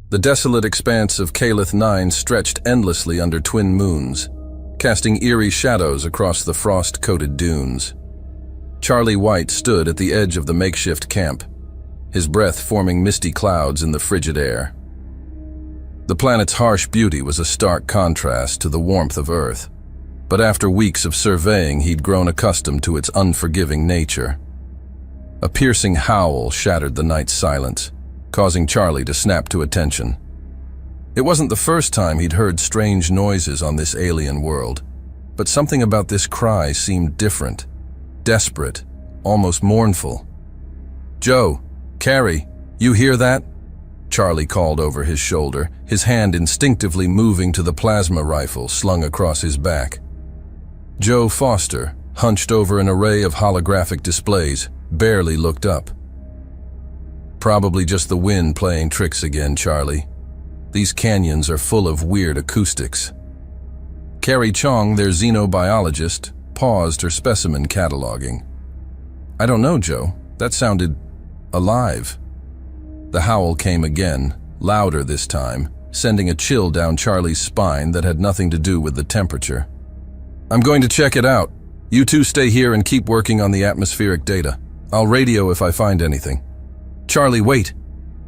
The desolate expanse of Calith 9 stretched endlessly under twin moons, casting eerie shadows across the frost-coated dunes. Charlie White stood at the edge of the makeshift camp, his breath forming misty clouds in the frigid air. The planet's harsh beauty was a stark contrast to the warmth of Earth, but after weeks of surveying, he'd grown accustomed to its unforgiving nature. A piercing howl shattered the night's silence, causing Charlie to snap to attention. It wasn't the first time he'd heard strange noises on this alien world, but something about this cry seemed different, desperate, almost mournful. "Joe, Carrie, you hear that?" Charlie called over his shoulder, his hand instinctively moving to the plasma rifle slung across his back. Joe Foster, hunched over an array of holographic displays, barely looked up. "Probably just the wind playing tricks again, Charlie. These canyons are full of weird acoustics." Carrie Chong, their xenobiologist, paused her specimen cataloging. "I don't know, Joe. That sounded alive." The howl came again, louder this time, sending a chill down Charlie's spine that had nothing to do with the temperature. "I'm going to check it out. You two stay here and keep working on the atmospheric data. I'll radio if I find anything." "Charlie, wait!"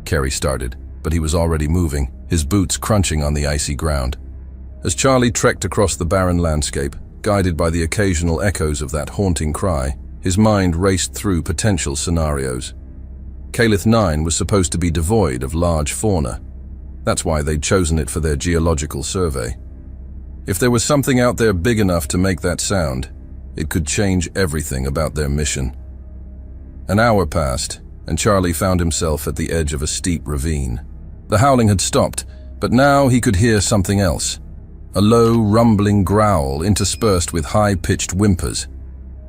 Carrie started, but he was already moving, his boots crunching on the icy ground. As Charlie trekked across the barren landscape, guided by the occasional echoes of that haunting cry, his mind raced through potential scenarios. Calith 9 was supposed to be devoid of large fauna. That's why they'd chosen it for their geological survey. If there was something out there big enough to make that sound, it could change everything about their mission. An hour passed, and Charlie found himself at the edge of a steep ravine. The howling had stopped, but now he could hear something else. A low, rumbling growl interspersed with high-pitched whimpers.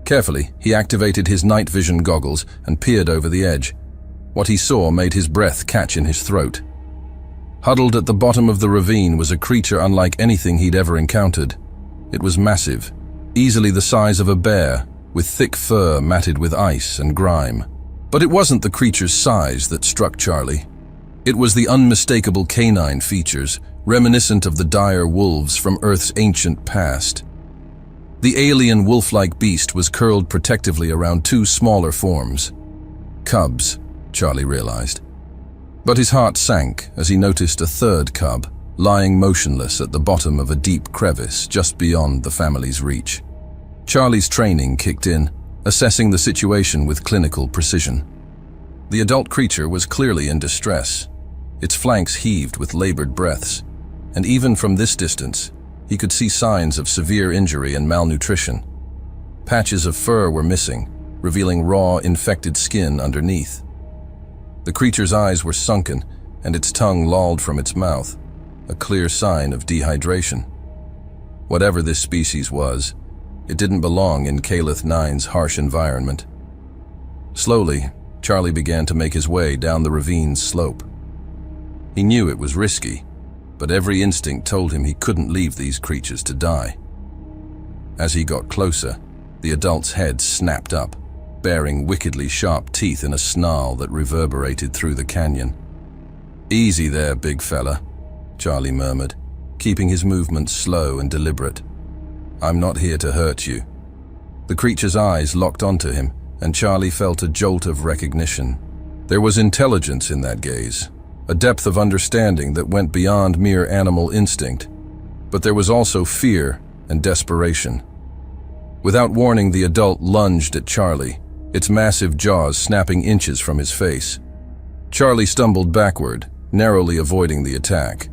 Carefully, he activated his night vision goggles and peered over the edge. What he saw made his breath catch in his throat. Huddled at the bottom of the ravine was a creature unlike anything he'd ever encountered. It was massive, easily the size of a bear, with thick fur matted with ice and grime. But it wasn't the creature's size that struck Charlie. It was the unmistakable canine features, reminiscent of the dire wolves from Earth's ancient past. The alien wolf-like beast was curled protectively around two smaller forms. Cubs, Charlie realized. But his heart sank as he noticed a third cub, lying motionless at the bottom of a deep crevice just beyond the family's reach. Charlie's training kicked in, assessing the situation with clinical precision. The adult creature was clearly in distress. Its flanks heaved with labored breaths, and even from this distance, he could see signs of severe injury and malnutrition. Patches of fur were missing, revealing raw, infected skin underneath. The creature's eyes were sunken, and its tongue lolled from its mouth, a clear sign of dehydration. Whatever this species was, it didn't belong in Calith 9's harsh environment. Slowly, Charlie began to make his way down the ravine's slope. He knew it was risky, but every instinct told him he couldn't leave these creatures to die. As he got closer, the adult's head snapped up, baring wickedly sharp teeth in a snarl that reverberated through the canyon. "Easy there, big fella," Charlie murmured, keeping his movements slow and deliberate. "I'm not here to hurt you." The creature's eyes locked onto him, and Charlie felt a jolt of recognition. There was intelligence in that gaze, a depth of understanding that went beyond mere animal instinct, but there was also fear and desperation. Without warning, the adult lunged at Charlie, its massive jaws snapping inches from his face. Charlie stumbled backward, narrowly avoiding the attack.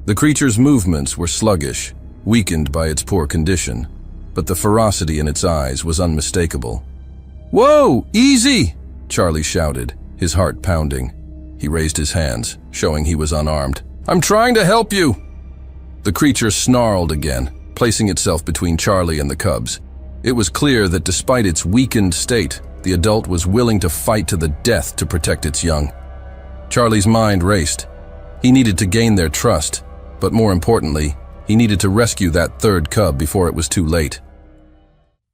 The creature's movements were sluggish, weakened by its poor condition, but the ferocity in its eyes was unmistakable. "Whoa, easy!" Charlie shouted, his heart pounding. He raised his hands, showing he was unarmed. "I'm trying to help you!" The creature snarled again, placing itself between Charlie and the cubs. It was clear that despite its weakened state, the adult was willing to fight to the death to protect its young. Charlie's mind raced. He needed to gain their trust, but more importantly, he needed to rescue that third cub before it was too late.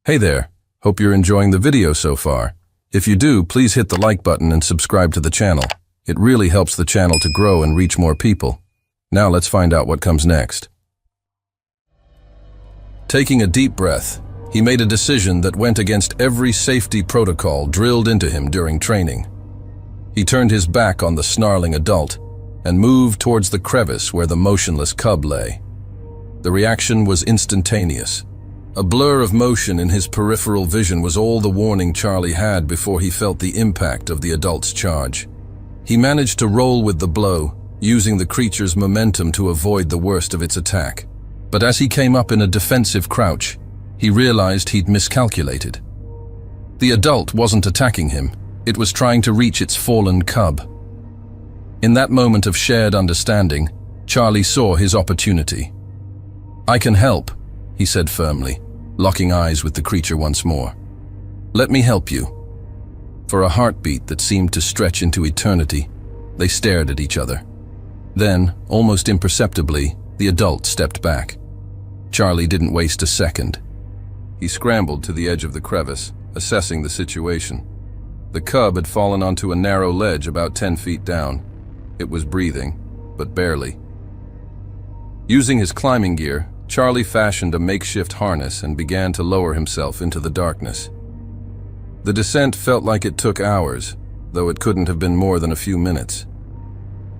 Hey there, hope you're enjoying the video so far. If you do, please hit the like button and subscribe to the channel. It really helps the channel to grow and reach more people. Now let's find out what comes next. Taking a deep breath, he made a decision that went against every safety protocol drilled into him during training. He turned his back on the snarling adult and moved towards the crevice where the motionless cub lay. The reaction was instantaneous. A blur of motion in his peripheral vision was all the warning Charlie had before he felt the impact of the adult's charge. He managed to roll with the blow, using the creature's momentum to avoid the worst of its attack. But as he came up in a defensive crouch, he realized he'd miscalculated. The adult wasn't attacking him, it was trying to reach its fallen cub. In that moment of shared understanding, Charlie saw his opportunity. "I can help," he said firmly, locking eyes with the creature once more. "Let me help you." For a heartbeat that seemed to stretch into eternity, they stared at each other. Then, almost imperceptibly, the adult stepped back. Charlie didn't waste a second. He scrambled to the edge of the crevice, assessing the situation. The cub had fallen onto a narrow ledge about 10 feet down. It was breathing, but barely. Using his climbing gear, Charlie fashioned a makeshift harness and began to lower himself into the darkness. The descent felt like it took hours, though it couldn't have been more than a few minutes.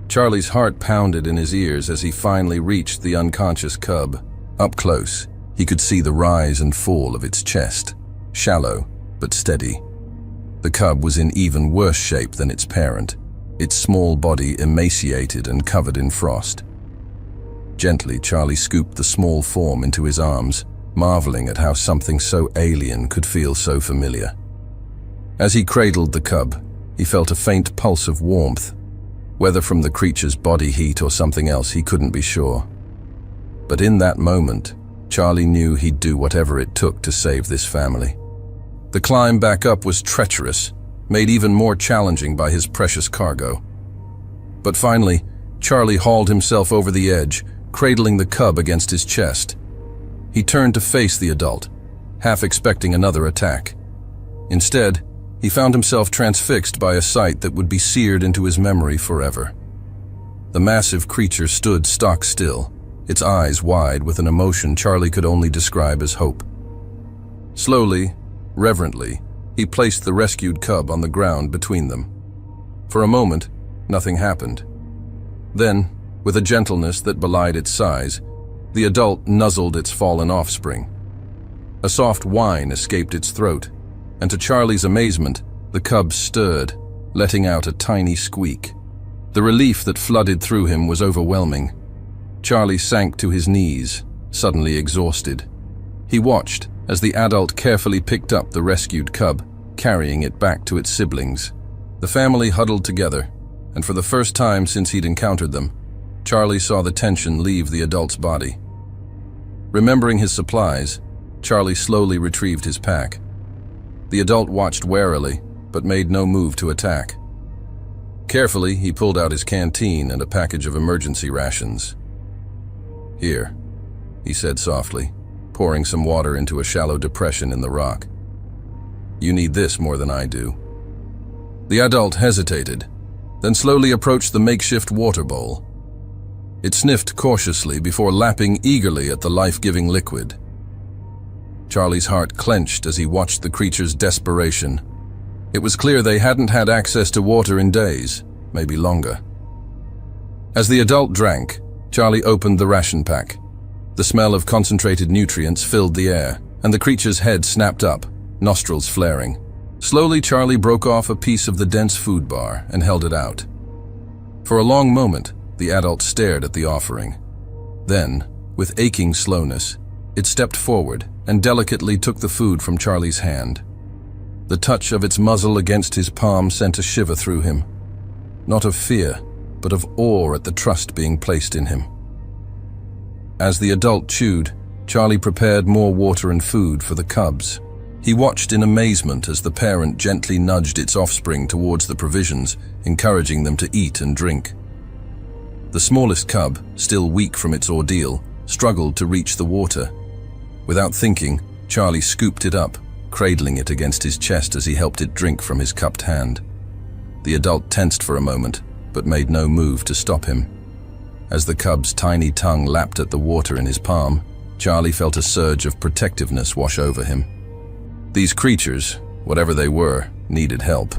Charlie's heart pounded in his ears as he finally reached the unconscious cub. Up close, he could see the rise and fall of its chest, shallow but steady. The cub was in even worse shape than its parent, its small body emaciated and covered in frost. Gently, Charlie scooped the small form into his arms, marveling at how something so alien could feel so familiar. As he cradled the cub, he felt a faint pulse of warmth, whether from the creature's body heat or something else, he couldn't be sure. But in that moment, Charlie knew he'd do whatever it took to save this family. The climb back up was treacherous, made even more challenging by his precious cargo. But finally, Charlie hauled himself over the edge, cradling the cub against his chest. He turned to face the adult, half expecting another attack. Instead, he found himself transfixed by a sight that would be seared into his memory forever. The massive creature stood stock still, its eyes wide with an emotion Charlie could only describe as hope. Slowly, reverently, he placed the rescued cub on the ground between them. For a moment, nothing happened. Then, with a gentleness that belied its size, the adult nuzzled its fallen offspring. A soft whine escaped its throat, and to Charlie's amazement, the cub stirred, letting out a tiny squeak. The relief that flooded through him was overwhelming. Charlie sank to his knees, suddenly exhausted. He watched as the adult carefully picked up the rescued cub, carrying it back to its siblings. The family huddled together, and for the first time since he'd encountered them, Charlie saw the tension leave the adult's body. Remembering his supplies, Charlie slowly retrieved his pack. The adult watched warily, but made no move to attack. Carefully, he pulled out his canteen and a package of emergency rations. "Here," he said softly, pouring some water into a shallow depression in the rock. "You need this more than I do." The adult hesitated, then slowly approached the makeshift water bowl. It sniffed cautiously before lapping eagerly at the life-giving liquid. Charlie's heart clenched as he watched the creature's desperation. It was clear they hadn't had access to water in days, maybe longer. As the adult drank, Charlie opened the ration pack. The smell of concentrated nutrients filled the air, and the creature's head snapped up, nostrils flaring. Slowly, Charlie broke off a piece of the dense food bar and held it out. For a long moment, the adult stared at the offering. Then, with aching slowness, it stepped forward and delicately took the food from Charlie's hand. The touch of its muzzle against his palm sent a shiver through him. Not of fear, but of awe at the trust being placed in him. As the adult chewed, Charlie prepared more water and food for the cubs. He watched in amazement as the parent gently nudged its offspring towards the provisions, encouraging them to eat and drink. The smallest cub, still weak from its ordeal, struggled to reach the water. Without thinking, Charlie scooped it up, cradling it against his chest as he helped it drink from his cupped hand. The adult tensed for a moment, but made no move to stop him. As the cub's tiny tongue lapped at the water in his palm, Charlie felt a surge of protectiveness wash over him. These creatures, whatever they were, needed help,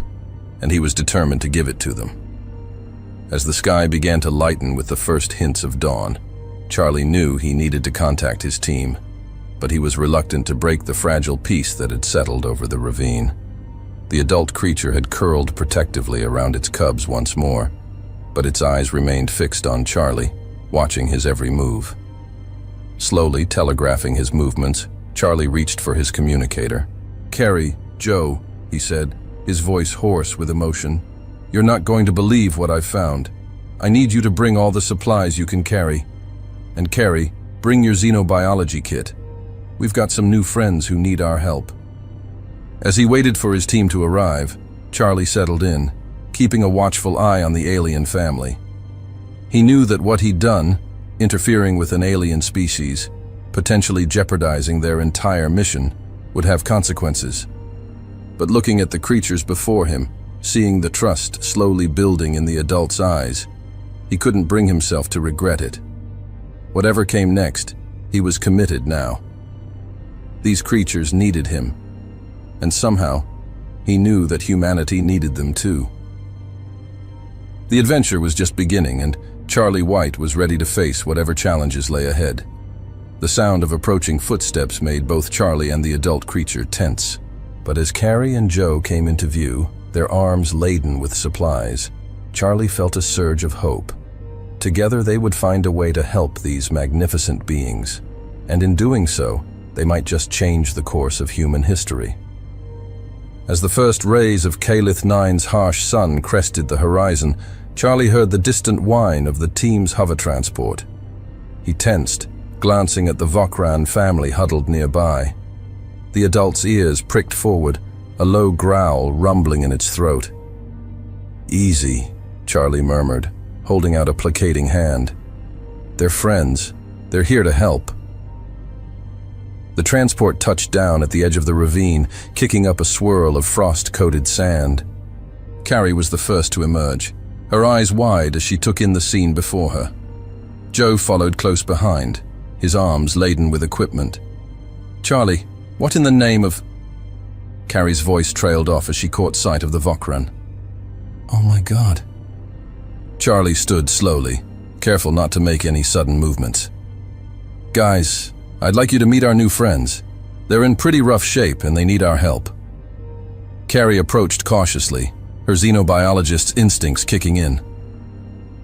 and he was determined to give it to them. As the sky began to lighten with the first hints of dawn, Charlie knew he needed to contact his team, but he was reluctant to break the fragile peace that had settled over the ravine. The adult creature had curled protectively around its cubs once more, but its eyes remained fixed on Charlie, watching his every move. Slowly telegraphing his movements, Charlie reached for his communicator. "Carrie, Joe," he said, his voice hoarse with emotion. "You're not going to believe what I've found. I need you to bring all the supplies you can carry. And Carrie, bring your xenobiology kit. We've got some new friends who need our help." As he waited for his team to arrive, Charlie settled in, keeping a watchful eye on the alien family. He knew that what he'd done, interfering with an alien species, potentially jeopardizing their entire mission, would have consequences. But looking at the creatures before him, seeing the trust slowly building in the adult's eyes, he couldn't bring himself to regret it. Whatever came next, he was committed now. These creatures needed him, and somehow, he knew that humanity needed them too. The adventure was just beginning, and Charlie White was ready to face whatever challenges lay ahead. The sound of approaching footsteps made both Charlie and the adult creature tense. But as Carrie and Joe came into view, their arms laden with supplies, Charlie felt a surge of hope. Together they would find a way to help these magnificent beings, and in doing so, they might just change the course of human history. As the first rays of Calith 9's harsh sun crested the horizon, Charlie heard the distant whine of the team's hover transport. He tensed, glancing at the Vokran family huddled nearby. The adult's ears pricked forward, a low growl rumbling in its throat. "Easy," Charlie murmured, holding out a placating hand. "They're friends. They're here to help." The transport touched down at the edge of the ravine, kicking up a swirl of frost-coated sand. Carrie was the first to emerge, her eyes wide as she took in the scene before her. Joe followed close behind, his arms laden with equipment. "Charlie, what in the name of—" Carrie's voice trailed off as she caught sight of the Vokran. "Oh my God." Charlie stood slowly, careful not to make any sudden movements. "Guys, I'd like you to meet our new friends. They're in pretty rough shape and they need our help." Carrie approached cautiously, her xenobiologist's instincts kicking in.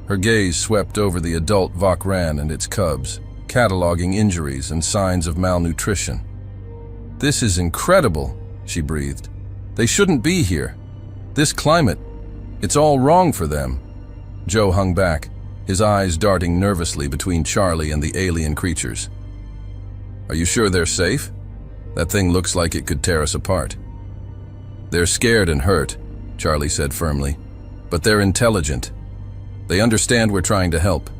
Her gaze swept over the adult Vokran and its cubs, cataloging injuries and signs of malnutrition. "This is incredible," she breathed. "They shouldn't be here. This climate, it's all wrong for them." Joe hung back, his eyes darting nervously between Charlie and the alien creatures. "Are you sure they're safe? That thing looks like it could tear us apart." "They're scared and hurt," Charlie said firmly, "but they're intelligent. They understand we're trying to help."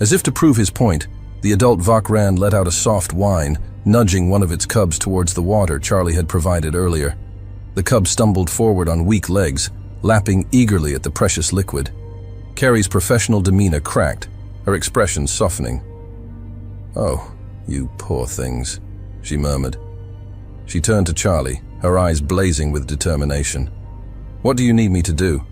As if to prove his point, the adult Vokran let out a soft whine, nudging one of its cubs towards the water Charlie had provided earlier. The cub stumbled forward on weak legs, lapping eagerly at the precious liquid. Carrie's professional demeanor cracked, her expression softening. "Oh, you poor things," she murmured. She turned to Charlie, her eyes blazing with determination. "What do you need me to do?"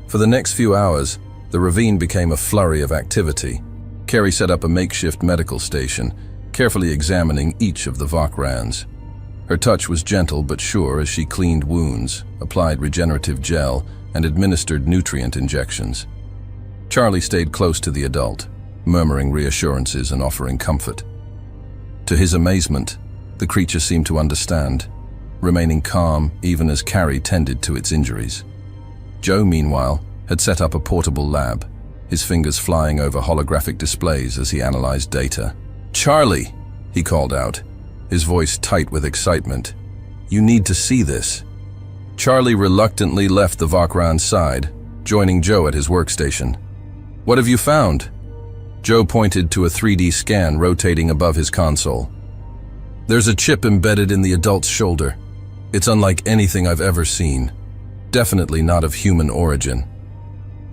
For the next few hours, the ravine became a flurry of activity. Carrie set up a makeshift medical station, carefully examining each of the Vokrans. Her touch was gentle but sure as she cleaned wounds, applied regenerative gel, and administered nutrient injections. Charlie stayed close to the adult, murmuring reassurances and offering comfort. To his amazement, the creature seemed to understand, remaining calm even as Carrie tended to its injuries. Joe, meanwhile, had set up a portable lab, his fingers flying over holographic displays as he analyzed data. "Charlie!" he called out, his voice tight with excitement. "You need to see this." Charlie reluctantly left the Vokran's side, joining Joe at his workstation. "What have you found?" Joe pointed to a 3D scan rotating above his console. "There's a chip embedded in the adult's shoulder. It's unlike anything I've ever seen. Definitely not of human origin."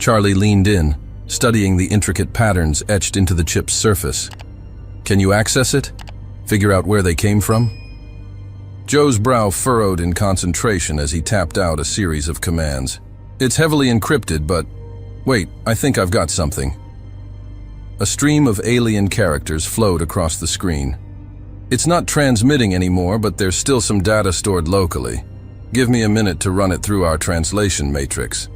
Charlie leaned in, studying the intricate patterns etched into the chip's surface. Can you access it? Figure out where they came from? Joe's brow furrowed in concentration as he tapped out a series of commands. It's heavily encrypted, but... Wait, I think I've got something. A stream of alien characters flowed across the screen. It's not transmitting anymore, but there's still some data stored locally. Give me a minute to run it through our translation matrix.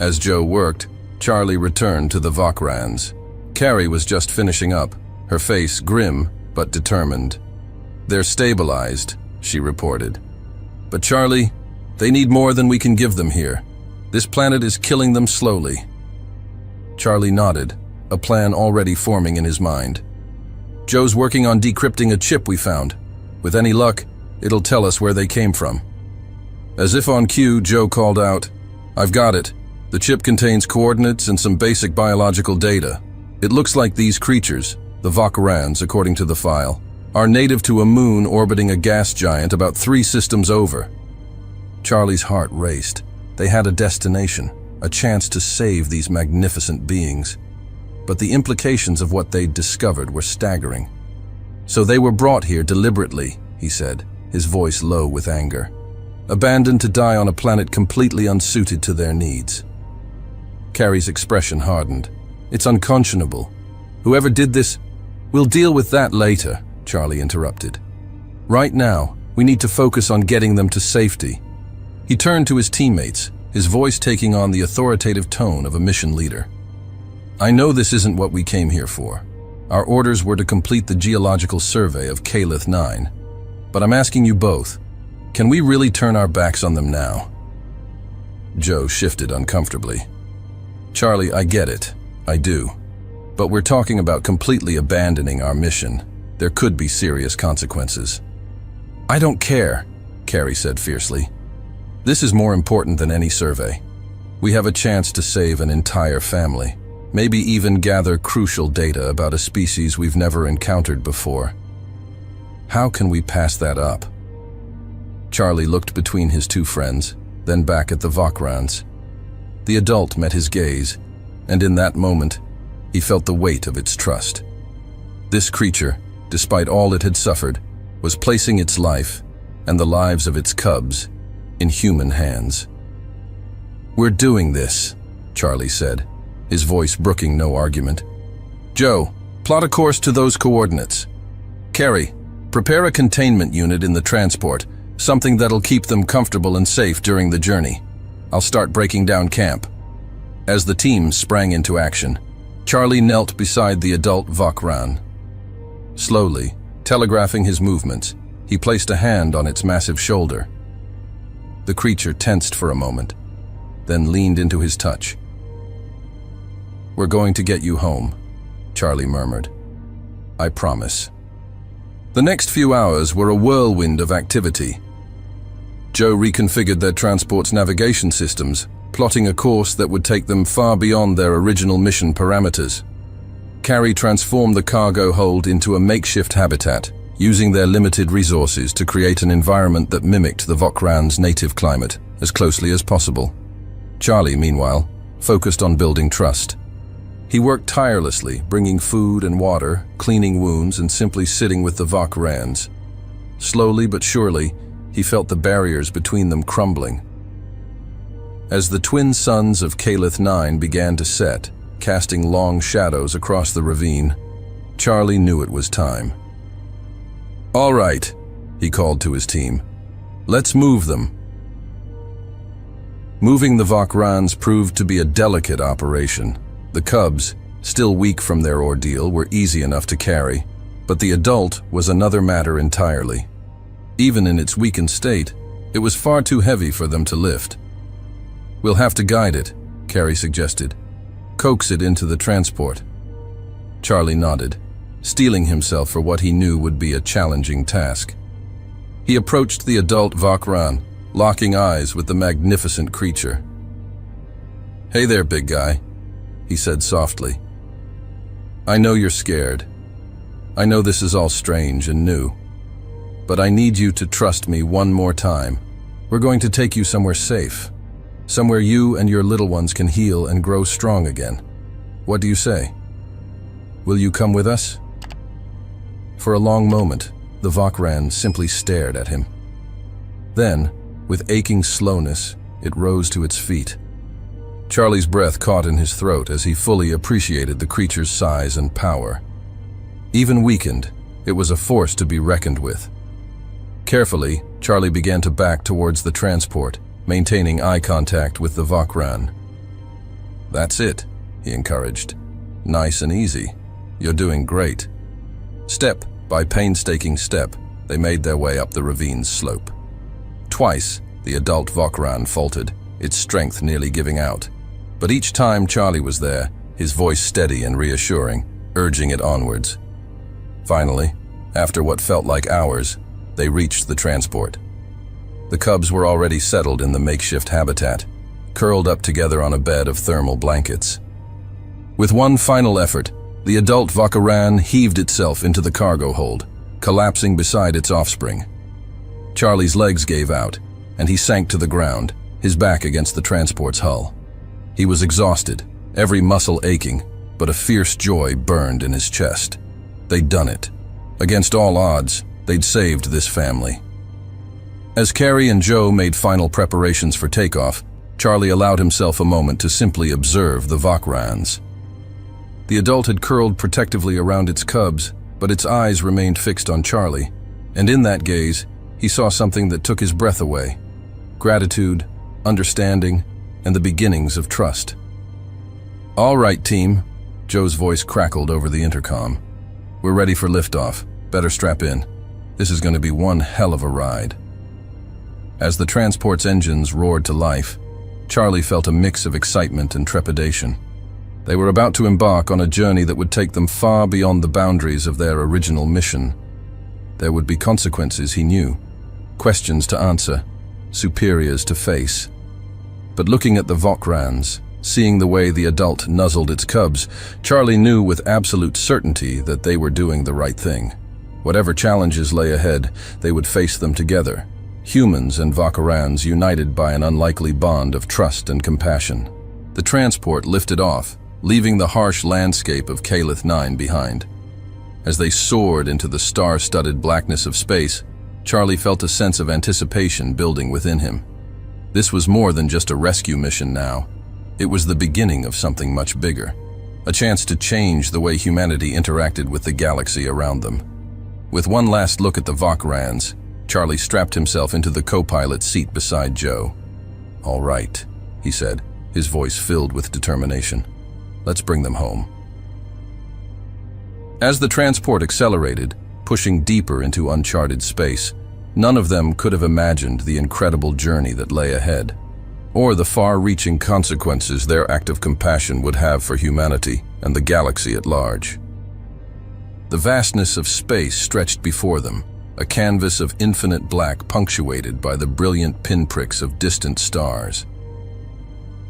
As Joe worked, Charlie returned to the Vokrans. Carrie was just finishing up, her face grim but determined. They're stabilized, she reported. But Charlie, they need more than we can give them here. This planet is killing them slowly. Charlie nodded, a plan already forming in his mind. Joe's working on decrypting a chip we found. With any luck, it'll tell us where they came from. As if on cue, Joe called out, I've got it. The chip contains coordinates and some basic biological data. It looks like these creatures, the Vokrans according to the file, are native to a moon orbiting a gas giant about 3 systems over. Charlie's heart raced. They had a destination, a chance to save these magnificent beings. But the implications of what they'd discovered were staggering. So they were brought here deliberately, he said, his voice low with anger. Abandoned to die on a planet completely unsuited to their needs. Carrie's expression hardened. It's unconscionable. Whoever did this, we'll deal with that later, Charlie interrupted. Right now, we need to focus on getting them to safety. He turned to his teammates, his voice taking on the authoritative tone of a mission leader. I know this isn't what we came here for. Our orders were to complete the geological survey of Calith 9. But I'm asking you both, can we really turn our backs on them now? Joe shifted uncomfortably. Charlie, I get it. I do. But we're talking about completely abandoning our mission. There could be serious consequences. I don't care, Carrie said fiercely. This is more important than any survey. We have a chance to save an entire family, maybe even gather crucial data about a species we've never encountered before. How can we pass that up? Charlie looked between his 2 friends, then back at the Vokrans. The adult met his gaze, and in that moment, he felt the weight of its trust. This creature, despite all it had suffered, was placing its life and the lives of its cubs in human hands. We're doing this, Charlie said, his voice brooking no argument. Joe, plot a course to those coordinates. Carrie, prepare a containment unit in the transport, something that'll keep them comfortable and safe during the journey. I'll start breaking down camp. As the team sprang into action, Charlie knelt beside the adult Vokran. Slowly, telegraphing his movements, he placed a hand on its massive shoulder. The creature tensed for a moment, then leaned into his touch. We're going to get you home, Charlie murmured. I promise. The next few hours were a whirlwind of activity. Joe reconfigured their transport's navigation systems, plotting a course that would take them far beyond their original mission parameters. Carrie transformed the cargo hold into a makeshift habitat, using their limited resources to create an environment that mimicked the Vokran's native climate as closely as possible. Charlie, meanwhile, focused on building trust. He worked tirelessly, bringing food and water, cleaning wounds, and simply sitting with the Vokrans. Slowly but surely, he felt the barriers between them crumbling. As the twin suns of Calith 9 began to set, casting long shadows across the ravine, Charlie knew it was time. All right, he called to his team. Let's move them. Moving the Vokrans proved to be a delicate operation. The cubs, still weak from their ordeal, were easy enough to carry, but the adult was another matter entirely. Even in its weakened state, it was far too heavy for them to lift. We'll have to guide it, Carrie suggested. Coax it into the transport. Charlie nodded, steeling himself for what he knew would be a challenging task. He approached the adult Vokran, locking eyes with the magnificent creature. Hey there, big guy, he said softly. I know you're scared. I know this is all strange and new. But I need you to trust me one more time. We're going to take you somewhere safe. Somewhere you and your little ones can heal and grow strong again. What do you say? Will you come with us? For a long moment, the Vokran simply stared at him. Then, with aching slowness, it rose to its feet. Charlie's breath caught in his throat as he fully appreciated the creature's size and power. Even weakened, it was a force to be reckoned with. Carefully, Charlie began to back towards the transport, maintaining eye contact with the Vokran. "That's it," he encouraged. "Nice and easy. You're doing great." Step by painstaking step, they made their way up the ravine's slope. Twice, the adult Vokran faltered, its strength nearly giving out. But each time Charlie was there, his voice steady and reassuring, urging it onwards. Finally, after what felt like hours, they reached the transport. The cubs were already settled in the makeshift habitat, curled up together on a bed of thermal blankets. With one final effort, the adult Vokran heaved itself into the cargo hold, collapsing beside its offspring. Charlie's legs gave out, and he sank to the ground, his back against the transport's hull. He was exhausted, every muscle aching, but a fierce joy burned in his chest. They'd done it. Against all odds, they'd saved this family. As Carrie and Joe made final preparations for takeoff, Charlie allowed himself a moment to simply observe the Vokrans. The adult had curled protectively around its cubs, but its eyes remained fixed on Charlie, and in that gaze, he saw something that took his breath away: gratitude, understanding, and the beginnings of trust. "All right, team," Joe's voice crackled over the intercom. "We're ready for liftoff. Better strap in. This is going to be one hell of a ride." As the transport's engines roared to life, Charlie felt a mix of excitement and trepidation. They were about to embark on a journey that would take them far beyond the boundaries of their original mission. There would be consequences, he knew, questions to answer, superiors to face. But looking at the Vokrans, seeing the way the adult nuzzled its cubs, Charlie knew with absolute certainty that they were doing the right thing. Whatever challenges lay ahead, they would face them together, humans and Vokrans united by an unlikely bond of trust and compassion. The transport lifted off, leaving the harsh landscape of Calith 9 behind. As they soared into the star-studded blackness of space, Charlie felt a sense of anticipation building within him. This was more than just a rescue mission now. It was the beginning of something much bigger, a chance to change the way humanity interacted with the galaxy around them. With one last look at the Vokrans, Charlie strapped himself into the co-pilot's seat beside Joe. "All right," he said, his voice filled with determination. "Let's bring them home." As the transport accelerated, pushing deeper into uncharted space, none of them could have imagined the incredible journey that lay ahead, or the far-reaching consequences their act of compassion would have for humanity and the galaxy at large. The vastness of space stretched before them, a canvas of infinite black punctuated by the brilliant pinpricks of distant stars.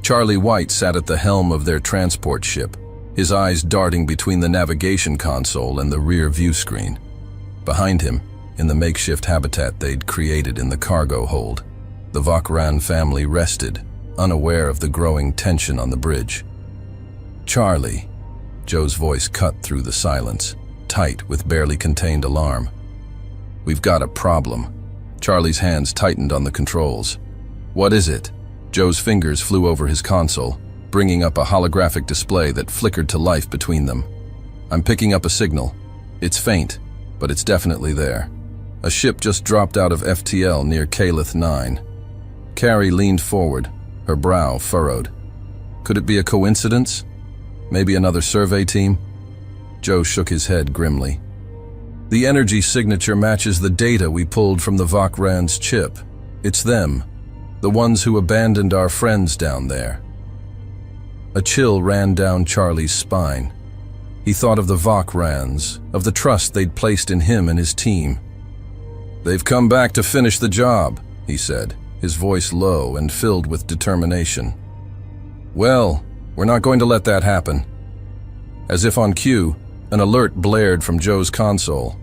Charlie White sat at the helm of their transport ship, his eyes darting between the navigation console and the rear view screen. Behind him, in the makeshift habitat they'd created in the cargo hold, the Vokran family rested, unaware of the growing tension on the bridge. "Charlie," Joe's voice cut through the silence, tight with barely contained alarm. "We've got a problem." Charlie's hands tightened on the controls. "What is it?" Joe's fingers flew over his console, bringing up a holographic display that flickered to life between them. "I'm picking up a signal. It's faint, but it's definitely there. A ship just dropped out of FTL near Calith 9. Carrie leaned forward, her brow furrowed. "Could it be a coincidence? Maybe another survey team?" Joe shook his head grimly. "The energy signature matches the data we pulled from the Vokran's chip. It's them, the ones who abandoned our friends down there." A chill ran down Charlie's spine. He thought of the Vokrans, of the trust they'd placed in him and his team. "They've come back to finish the job," he said, his voice low and filled with determination. "Well, we're not going to let that happen." As if on cue, an alert blared from Joe's console.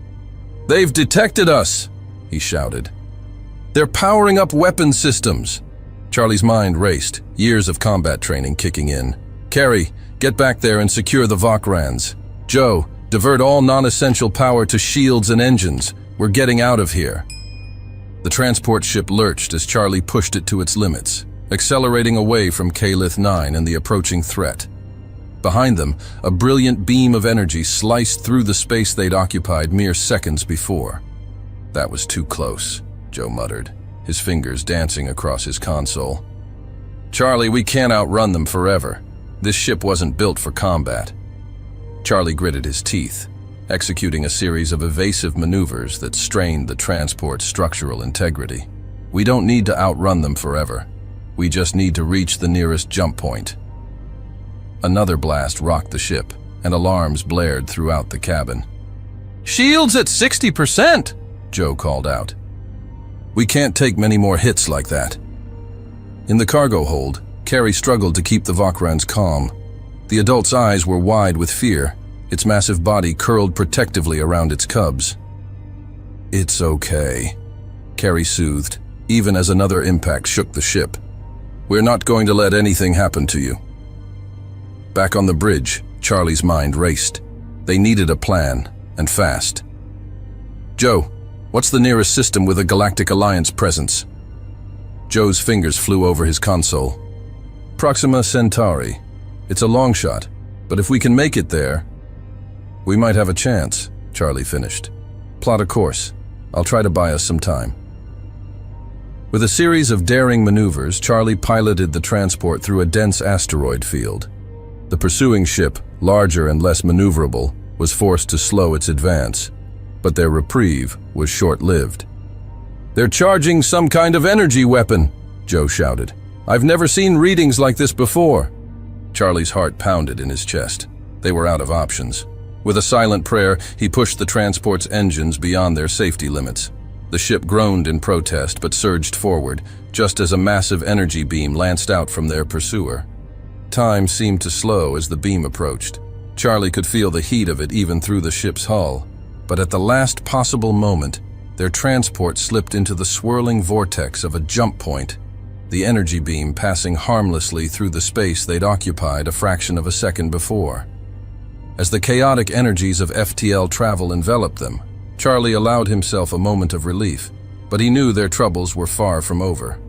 "They've detected us!" he shouted. "They're powering up weapon systems. Charlie's mind raced, years of combat training kicking in. Carrie, get back there and secure the Vokrans. Joe, divert all non-essential power to shields and engines. We're getting out of here. The transport ship lurched as Charlie pushed it to its limits, accelerating away from Calith 9 and the approaching threat. Behind them, a brilliant beam of energy sliced through the space they'd occupied mere seconds before. That was too close, Joe muttered, his fingers dancing across his console. Charlie, we can't outrun them forever. This ship wasn't built for combat. Charlie gritted his teeth, executing a series of evasive maneuvers that strained the transport's structural integrity. We don't need to outrun them forever. We just need to reach the nearest jump point. Another blast rocked the ship, and alarms blared throughout the cabin. Shields at 60%, Joe called out. We can't take many more hits like that. In the cargo hold, Carrie struggled to keep the Vokrans calm. The adult's eyes were wide with fear, its massive body curled protectively around its cubs. It's okay, Carrie soothed, even as another impact shook the ship. We're not going to let anything happen to you. Back on the bridge, Charlie's mind raced. They needed a plan, and fast. Joe, what's the nearest system with a Galactic Alliance presence? Joe's fingers flew over his console. Proxima Centauri. It's a long shot, but if we can make it there, we might have a chance, Charlie finished. Plot a course. I'll try to buy us some time. With a series of daring maneuvers, Charlie piloted the transport through a dense asteroid field. The pursuing ship, larger and less maneuverable, was forced to slow its advance, but their reprieve was short-lived. They're charging some kind of energy weapon, Joe shouted. I've never seen readings like this before. Charlie's heart pounded in his chest. They were out of options. With a silent prayer, he pushed the transport's engines beyond their safety limits. The ship groaned in protest but surged forward, just as a massive energy beam lanced out from their pursuer. Time seemed to slow as the beam approached. Charlie could feel the heat of it even through the ship's hull. But at the last possible moment, their transport slipped into the swirling vortex of a jump point, the energy beam passing harmlessly through the space they'd occupied a fraction of a second before. As the chaotic energies of FTL travel enveloped them, Charlie allowed himself a moment of relief, but he knew their troubles were far from over.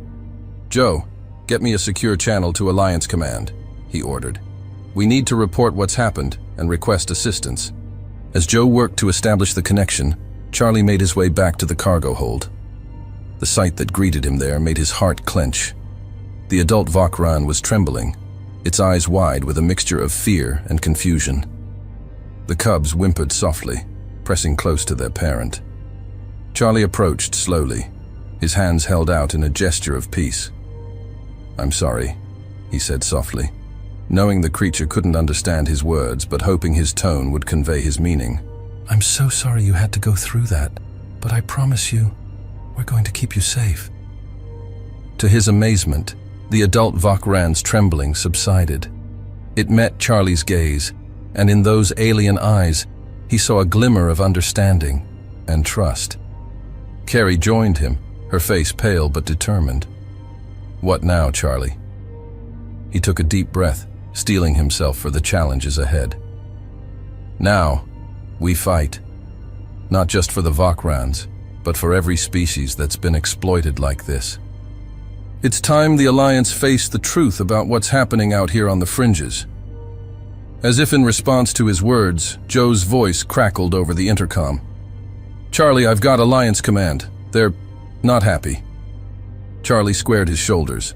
Joe, get me a secure channel to Alliance Command, he ordered. We need to report what's happened and request assistance. As Joe worked to establish the connection, Charlie made his way back to the cargo hold. The sight that greeted him there made his heart clench. The adult Vokran was trembling, its eyes wide with a mixture of fear and confusion. The cubs whimpered softly, pressing close to their parent. Charlie approached slowly, his hands held out in a gesture of peace. I'm sorry, he said softly, knowing the creature couldn't understand his words but hoping his tone would convey his meaning. I'm so sorry you had to go through that, but I promise you, we're going to keep you safe. To his amazement, the adult Vokran's trembling subsided. It met Charlie's gaze, and in those alien eyes, he saw a glimmer of understanding and trust. Carrie joined him, her face pale but determined. What now, Charlie? He took a deep breath, steeling himself for the challenges ahead. Now, we fight. Not just for the Vokrans, but for every species that's been exploited like this. It's time the Alliance faced the truth about what's happening out here on the fringes. As if in response to his words, Joe's voice crackled over the intercom. Charlie, I've got Alliance Command. They're not happy. Charlie squared his shoulders.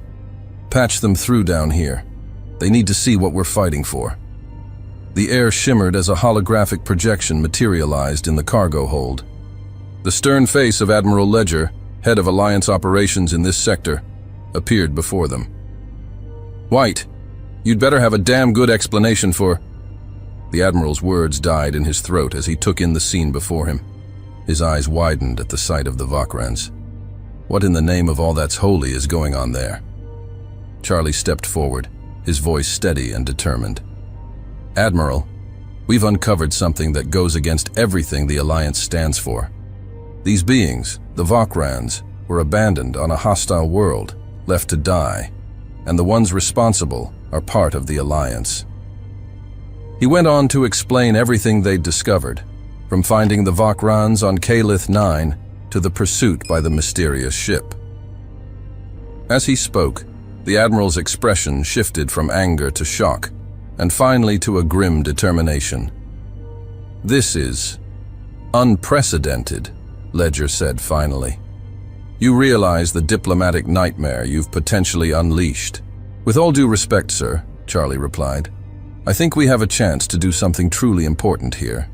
Patch them through down here. They need to see what we're fighting for. The air shimmered as a holographic projection materialized in the cargo hold. The stern face of Admiral Ledger, head of Alliance operations in this sector, appeared before them. White, you'd better have a damn good explanation for... The Admiral's words died in his throat as he took in the scene before him. His eyes widened at the sight of the Vokrans. What in the name of all that's holy is going on there? Charlie stepped forward, his voice steady and determined. Admiral, we've uncovered something that goes against everything the Alliance stands for. These beings, the Vokrans, were abandoned on a hostile world, left to die, and the ones responsible are part of the Alliance. He went on to explain everything they'd discovered, from finding the Vakrans on Calith 9 to the pursuit by the mysterious ship. As he spoke, the Admiral's expression shifted from anger to shock, and finally to a grim determination. "This is unprecedented," Ledger said finally. "You realize the diplomatic nightmare you've potentially unleashed." "With all due respect, sir," Charlie replied, "I think we have a chance to do something truly important here,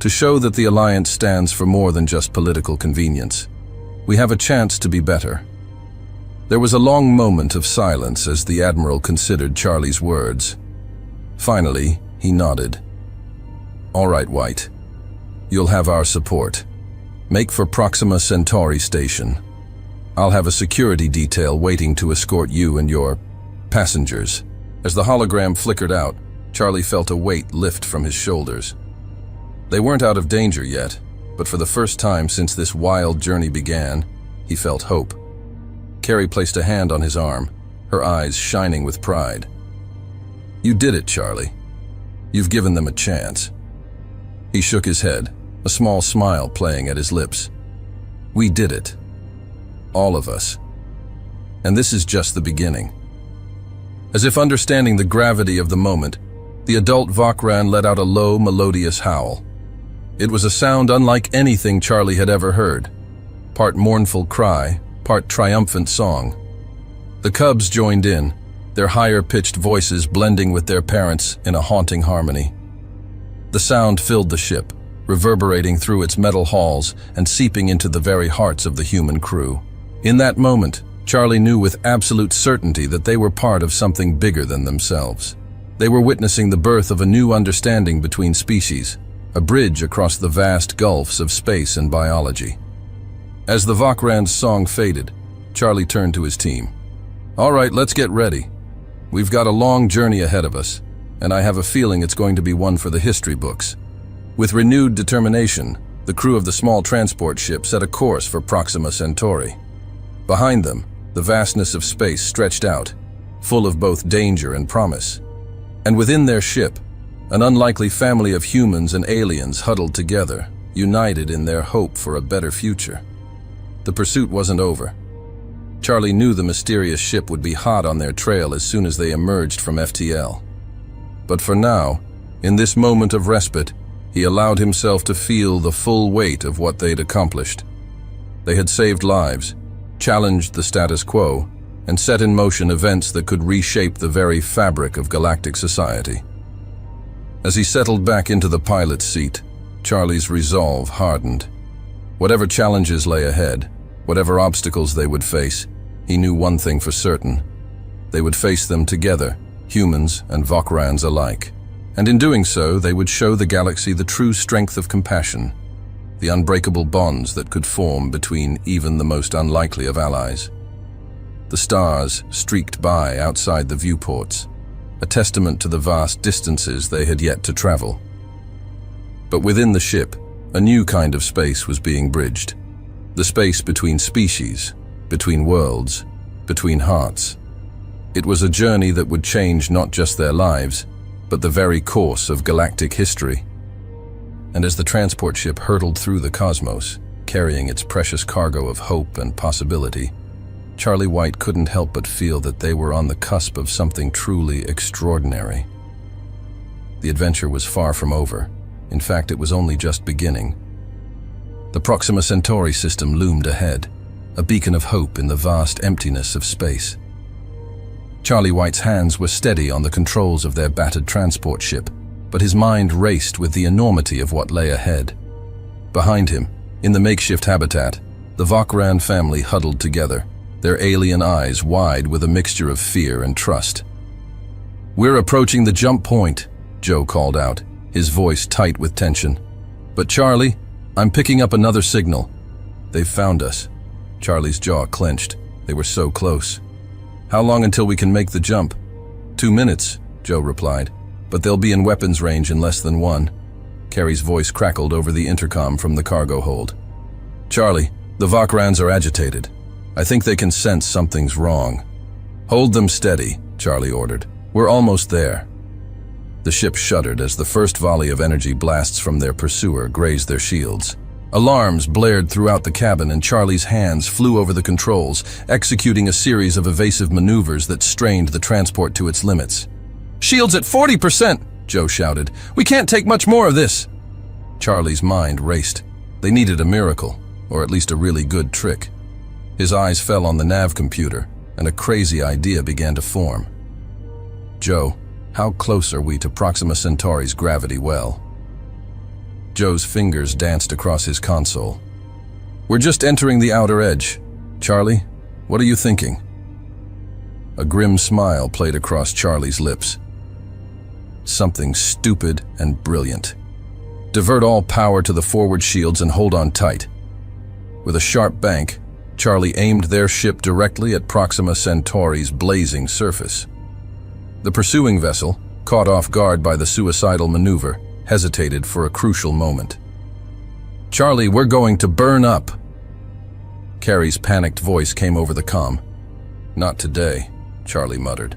to show that the Alliance stands for more than just political convenience. We have a chance to be better." There was a long moment of silence as the Admiral considered Charlie's words. Finally, he nodded. "All right, White. You'll have our support. Make for Proxima Centauri Station. I'll have a security detail waiting to escort you and your passengers." As the hologram flickered out, Charlie felt a weight lift from his shoulders. They weren't out of danger yet, but for the first time since this wild journey began, he felt hope. Carrie placed a hand on his arm, her eyes shining with pride. "You did it, Charlie. You've given them a chance." He shook his head, a small smile playing at his lips. "We did it. All of us. And this is just the beginning." As if understanding the gravity of the moment, the adult Vakran let out a low, melodious howl. It was a sound unlike anything Charlie had ever heard, part mournful cry, part triumphant song. The cubs joined in, their higher-pitched voices blending with their parents in a haunting harmony. The sound filled the ship, reverberating through its metal halls and seeping into the very hearts of the human crew. In that moment, Charlie knew with absolute certainty that they were part of something bigger than themselves. They were witnessing the birth of a new understanding between species, a bridge across the vast gulfs of space and biology. As the Vakran's song faded, Charlie turned to his team. "All right, let's get ready. We've got a long journey ahead of us, and I have a feeling it's going to be one for the history books." With renewed determination, the crew of the small transport ship set a course for Proxima Centauri. Behind them, the vastness of space stretched out, full of both danger and promise. And within their ship, an unlikely family of humans and aliens huddled together, united in their hope for a better future. The pursuit wasn't over. Charlie knew the mysterious ship would be hot on their trail as soon as they emerged from FTL. But for now, in this moment of respite, he allowed himself to feel the full weight of what they'd accomplished. They had saved lives, challenged the status quo, and set in motion events that could reshape the very fabric of galactic society. As he settled back into the pilot's seat, Charlie's resolve hardened. Whatever challenges lay ahead, whatever obstacles they would face, he knew one thing for certain. They would face them together, humans and Vakrans alike. And in doing so, they would show the galaxy the true strength of compassion, the unbreakable bonds that could form between even the most unlikely of allies. The stars streaked by outside the viewports, a testament to the vast distances they had yet to travel. But within the ship, a new kind of space was being bridged. The space between species, between worlds, between hearts. It was a journey that would change not just their lives, but the very course of galactic history. And as the transport ship hurtled through the cosmos, carrying its precious cargo of hope and possibility, Charlie White couldn't help but feel that they were on the cusp of something truly extraordinary. The adventure was far from over. In fact, it was only just beginning. The Proxima Centauri system loomed ahead, a beacon of hope in the vast emptiness of space. Charlie White's hands were steady on the controls of their battered transport ship, but his mind raced with the enormity of what lay ahead. Behind him, in the makeshift habitat, the Vakran family huddled together, their alien eyes wide with a mixture of fear and trust. "We're approaching the jump point," Joe called out, his voice tight with tension. "But Charlie, I'm picking up another signal." "They've found us." Charlie's jaw clenched. They were so close. "How long until we can make the jump?" 2 minutes, Joe replied, "but they'll be in weapons range in less than 1. Carrie's voice crackled over the intercom from the cargo hold. "Charlie, the Vakrans are agitated. I think they can sense something's wrong." Hold them steady, Charlie ordered. We're almost there. The ship shuddered as the first volley of energy blasts from their pursuer grazed their shields. Alarms blared throughout the cabin and Charlie's hands flew over the controls, executing a series of evasive maneuvers that strained the transport to its limits. "Shields at 40%, Joe shouted. "We can't take much more of this." Charlie's mind raced. They needed a miracle, or at least a really good trick. His eyes fell on the nav computer, and a crazy idea began to form. "Joe, how close are we to Proxima Centauri's gravity well?" Joe's fingers danced across his console. "We're just entering the outer edge. Charlie, what are you thinking?" A grim smile played across Charlie's lips. "Something stupid and brilliant. Divert all power to the forward shields and hold on tight." With a sharp bank, Charlie aimed their ship directly at Proxima Centauri's blazing surface. The pursuing vessel, caught off guard by the suicidal maneuver, hesitated for a crucial moment. "Charlie, we're going to burn up." Carrie's panicked voice came over the comm. "Not today," Charlie muttered.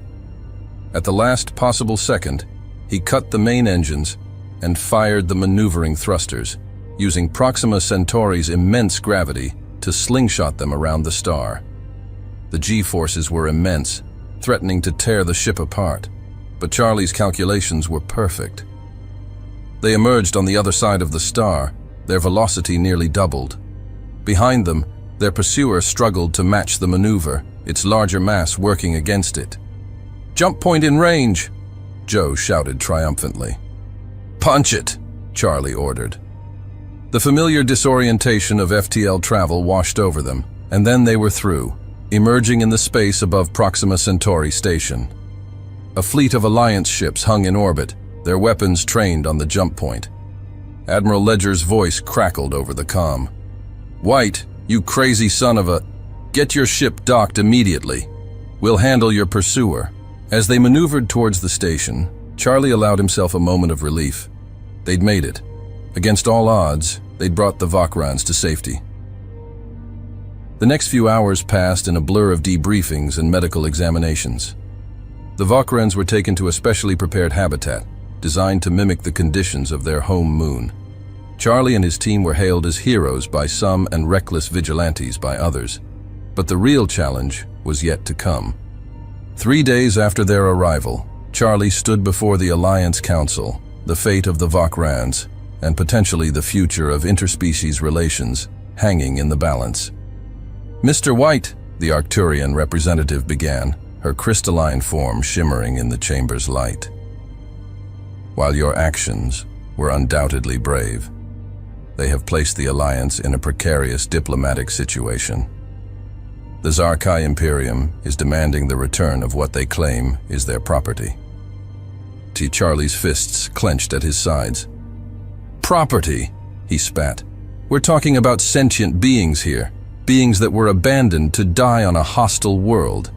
At the last possible second, he cut the main engines and fired the maneuvering thrusters, using Proxima Centauri's immense gravity to slingshot them around the star. The G-forces were immense, threatening to tear the ship apart, but Charlie's calculations were perfect. They emerged on the other side of the star, their velocity nearly doubled. Behind them, their pursuer struggled to match the maneuver, its larger mass working against it. "Jump point in range!" Joe shouted triumphantly. "Punch it!" Charlie ordered. The familiar disorientation of FTL travel washed over them, and then they were through, emerging in the space above Proxima Centauri Station. A fleet of Alliance ships hung in orbit, their weapons trained on the jump point. Admiral Ledger's voice crackled over the comm. "White, you crazy son of a... Get your ship docked immediately. We'll handle your pursuer." As they maneuvered towards the station, Charlie allowed himself a moment of relief. They'd made it. Against all odds, they'd brought the Vokrans to safety. The next few hours passed in a blur of debriefings and medical examinations. The Vokrans were taken to a specially prepared habitat, designed to mimic the conditions of their home moon. Charlie and his team were hailed as heroes by some and reckless vigilantes by others. But the real challenge was yet to come. 3 days after their arrival, Charlie stood before the Alliance Council, the fate of the Vokrans, and potentially the future of interspecies relations, hanging in the balance. "Mr. White," the Arcturian representative began, her crystalline form shimmering in the chamber's light. "While your actions were undoubtedly brave, they have placed the Alliance in a precarious diplomatic situation. The Zarkai Imperium is demanding the return of what they claim is their property." Charlie's fists clenched at his sides. "Property?" he spat. "We're talking about sentient beings here, beings that were abandoned to die on a hostile world."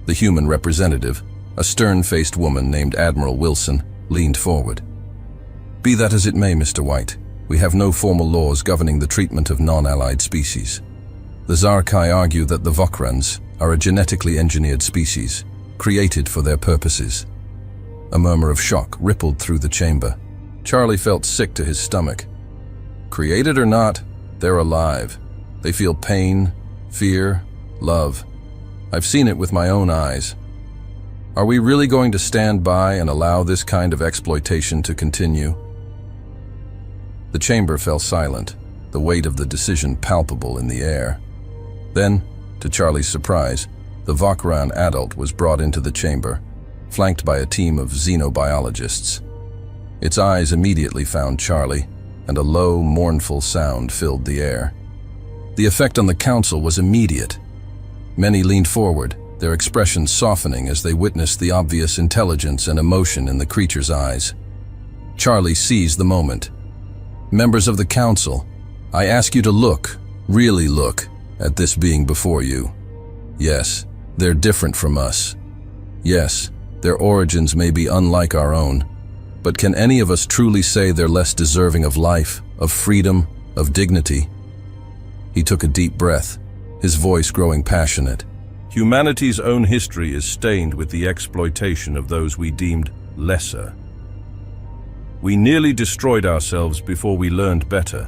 The human representative, a stern-faced woman named Admiral Wilson, leaned forward. "Be that as it may, Mr. White, we have no formal laws governing the treatment of non-allied species. The Zarkai argue that the Vokrans are a genetically engineered species, created for their purposes." A murmur of shock rippled through the chamber. Charlie felt sick to his stomach. Created or not, they're alive. They feel pain, fear, love. I've seen it with my own eyes. Are we really going to stand by and allow this kind of exploitation to continue? The chamber fell silent, the weight of the decision palpable in the air. Then, to Charlie's surprise, the Vokran adult was brought into the chamber, flanked by a team of xenobiologists. Its eyes immediately found Charlie, and a low, mournful sound filled the air. The effect on the council was immediate. Many leaned forward, their expressions softening as they witnessed the obvious intelligence and emotion in the creature's eyes. Charlie seized the moment. "Members of the council, I ask you to look, really look, at this being before you. Yes, they're different from us. Yes, their origins may be unlike our own, but can any of us truly say they're less deserving of life, of freedom, of dignity?" He took a deep breath, his voice growing passionate. Humanity's own history is stained with the exploitation of those we deemed lesser. We nearly destroyed ourselves before we learned better.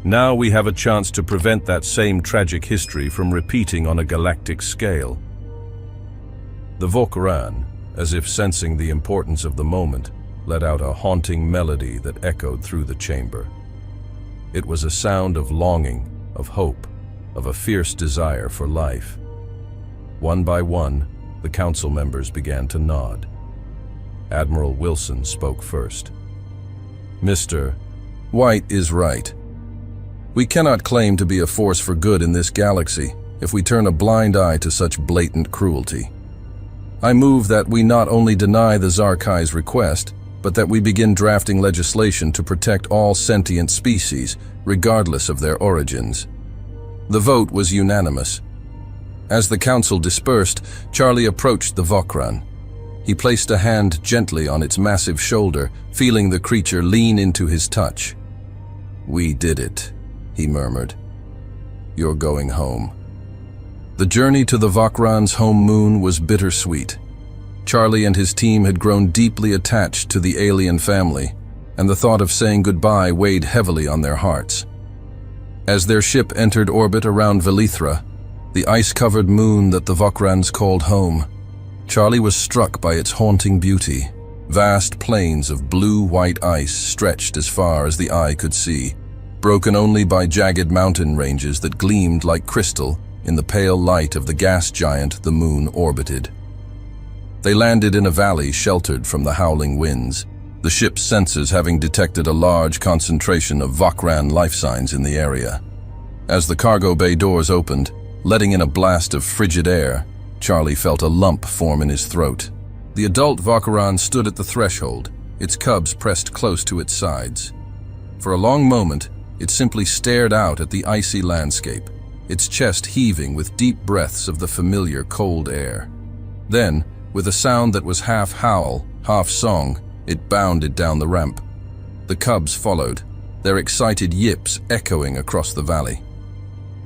Now we have a chance to prevent that same tragic history from repeating on a galactic scale. The Vokran, as if sensing the importance of the moment, let out a haunting melody that echoed through the chamber. It was a sound of longing, of hope, of a fierce desire for life. One by one, the council members began to nod. Admiral Wilson spoke first. Mr. White is right. We cannot claim to be a force for good in this galaxy if we turn a blind eye to such blatant cruelty. I move that we not only deny the Zarkai's request, but that we begin drafting legislation to protect all sentient species, regardless of their origins. The vote was unanimous. As the council dispersed, Charlie approached the Vokran. He placed a hand gently on its massive shoulder, feeling the creature lean into his touch. "We did it," he murmured. "You're going home." The journey to the Vokran's home moon was bittersweet. Charlie and his team had grown deeply attached to the alien family, and the thought of saying goodbye weighed heavily on their hearts. As their ship entered orbit around Velithra, the ice-covered moon that the Vokrans called home, Charlie was struck by its haunting beauty. Vast plains of blue-white ice stretched as far as the eye could see, broken only by jagged mountain ranges that gleamed like crystal in the pale light of the gas giant the moon orbited. They landed in a valley sheltered from the howling winds, the ship's sensors having detected a large concentration of Vokran life signs in the area. As the cargo bay doors opened, letting in a blast of frigid air, Charlie felt a lump form in his throat. The adult Vokran stood at the threshold, its cubs pressed close to its sides. For a long moment, it simply stared out at the icy landscape, its chest heaving with deep breaths of the familiar cold air. Then, with a sound that was half howl, half song, it bounded down the ramp. The cubs followed, their excited yips echoing across the valley.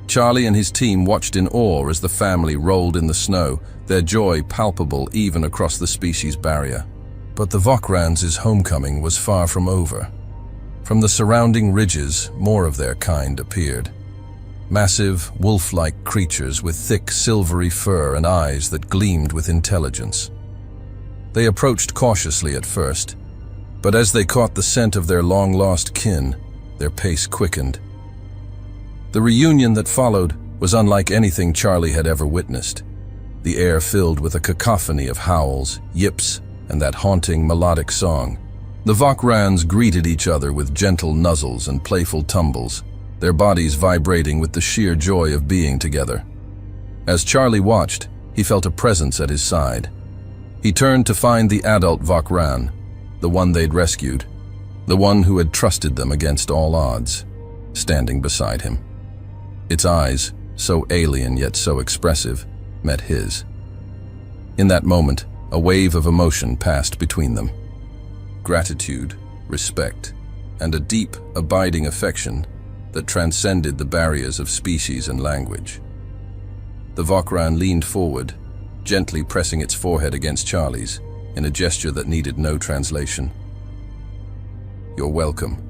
Charlie and his team watched in awe as the family rolled in the snow, their joy palpable even across the species barrier. But the Vokrans' homecoming was far from over. From the surrounding ridges, more of their kind appeared. Massive, wolf-like creatures with thick, silvery fur and eyes that gleamed with intelligence. They approached cautiously at first, but as they caught the scent of their long-lost kin, their pace quickened. The reunion that followed was unlike anything Charlie had ever witnessed. The air filled with a cacophony of howls, yips, and that haunting melodic song. The Vokrans greeted each other with gentle nuzzles and playful tumbles, their bodies vibrating with the sheer joy of being together. As Charlie watched, he felt a presence at his side. He turned to find the adult Vokran, the one they'd rescued, the one who had trusted them against all odds, standing beside him. Its eyes, so alien yet so expressive, met his. In that moment, a wave of emotion passed between them. Gratitude, respect, and a deep, abiding affection that transcended the barriers of species and language. The Vokran leaned forward, gently pressing its forehead against Charlie's, in a gesture that needed no translation. "You're welcome,"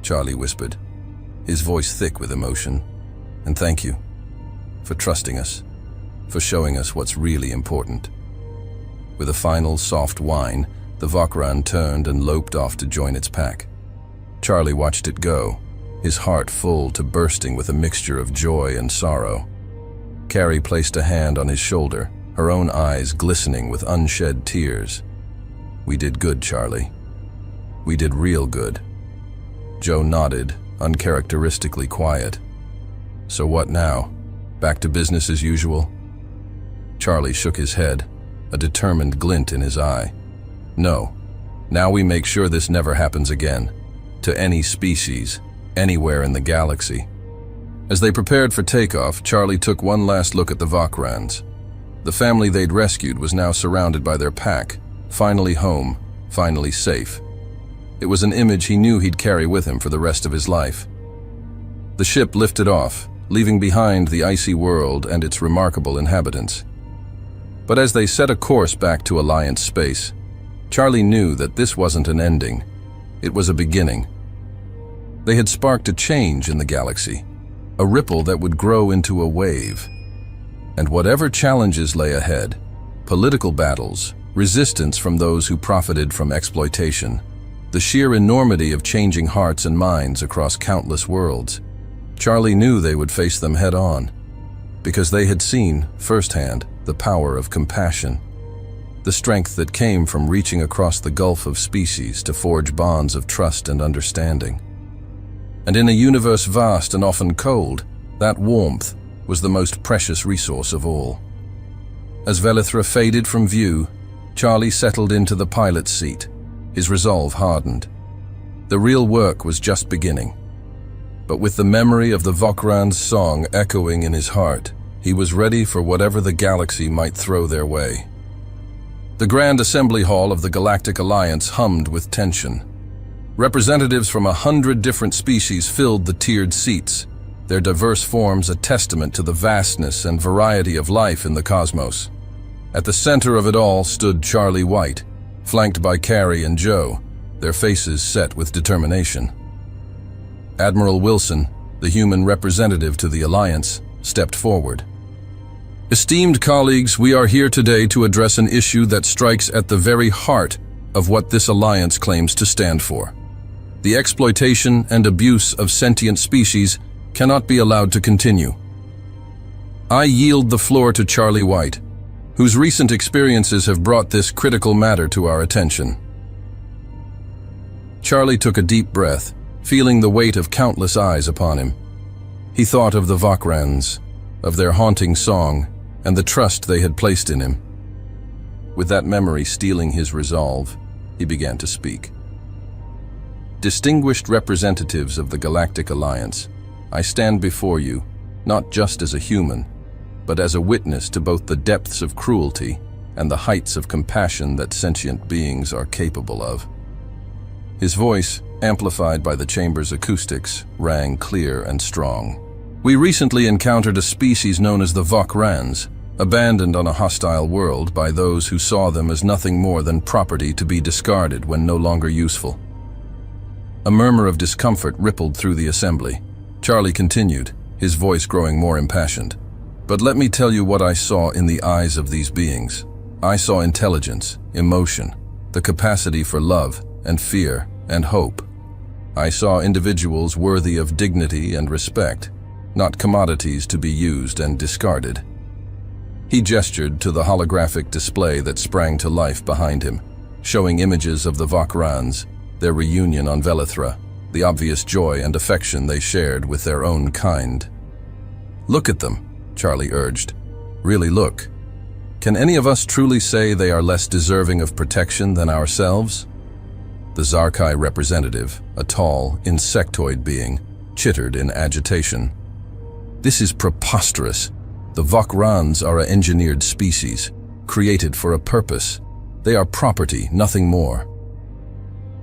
Charlie whispered, his voice thick with emotion. "And thank you for trusting us, for showing us what's really important." With a final soft whine, the Vokran turned and loped off to join its pack. Charlie watched it go, his heart full to bursting with a mixture of joy and sorrow. Carrie placed a hand on his shoulder, her own eyes glistening with unshed tears. "We did good, Charlie. We did real good." Joe nodded, uncharacteristically quiet. "So what now? Back to business as usual?" Charlie shook his head, a determined glint in his eye. "No. Now we make sure this never happens again. To any species, anywhere in the galaxy." As they prepared for takeoff, Charlie took one last look at the Vokrans. The family they'd rescued was now surrounded by their pack, finally home, finally safe. It was an image he knew he'd carry with him for the rest of his life. The ship lifted off, leaving behind the icy world and its remarkable inhabitants. But as they set a course back to Alliance space, Charlie knew that this wasn't an ending. It was a beginning. They had sparked a change in the galaxy, a ripple that would grow into a wave. And whatever challenges lay ahead, political battles, resistance from those who profited from exploitation, the sheer enormity of changing hearts and minds across countless worlds, Charlie knew they would face them head-on, because they had seen, firsthand, the power of compassion, the strength that came from reaching across the gulf of species to forge bonds of trust and understanding. And in a universe vast and often cold, that warmth was the most precious resource of all. As Velithra faded from view, Charlie settled into the pilot's seat, his resolve hardened. The real work was just beginning. But with the memory of the Vokran's song echoing in his heart, he was ready for whatever the galaxy might throw their way. The Grand Assembly Hall of the Galactic Alliance hummed with tension. Representatives from 100 different species filled the tiered seats, their diverse forms a testament to the vastness and variety of life in the cosmos. At the center of it all stood Charlie White, flanked by Carrie and Joe, their faces set with determination. Admiral Wilson, the human representative to the Alliance, stepped forward. Esteemed colleagues, we are here today to address an issue that strikes at the very heart of what this alliance claims to stand for. The exploitation and abuse of sentient species cannot be allowed to continue. I yield the floor to Charlie White, whose recent experiences have brought this critical matter to our attention. Charlie took a deep breath, feeling the weight of countless eyes upon him. He thought of the Vokrans, of their haunting song, and the trust they had placed in him. With that memory steeling his resolve, he began to speak. Distinguished representatives of the Galactic Alliance, I stand before you, not just as a human, but as a witness to both the depths of cruelty and the heights of compassion that sentient beings are capable of. His voice, amplified by the chamber's acoustics, rang clear and strong. We recently encountered a species known as the Vokrans, abandoned on a hostile world by those who saw them as nothing more than property to be discarded when no longer useful. A murmur of discomfort rippled through the assembly. Charlie continued, his voice growing more impassioned. But let me tell you what I saw in the eyes of these beings. I saw intelligence, emotion, the capacity for love and fear and hope. I saw individuals worthy of dignity and respect, not commodities to be used and discarded. He gestured to the holographic display that sprang to life behind him, showing images of the Vokrans, their reunion on Velithra, the obvious joy and affection they shared with their own kind. Look at them, Charlie urged. Really look. Can any of us truly say they are less deserving of protection than ourselves? The Zarkai representative, a tall, insectoid being, chittered in agitation. This is preposterous. The Vokrans are an engineered species, created for a purpose. They are property, nothing more.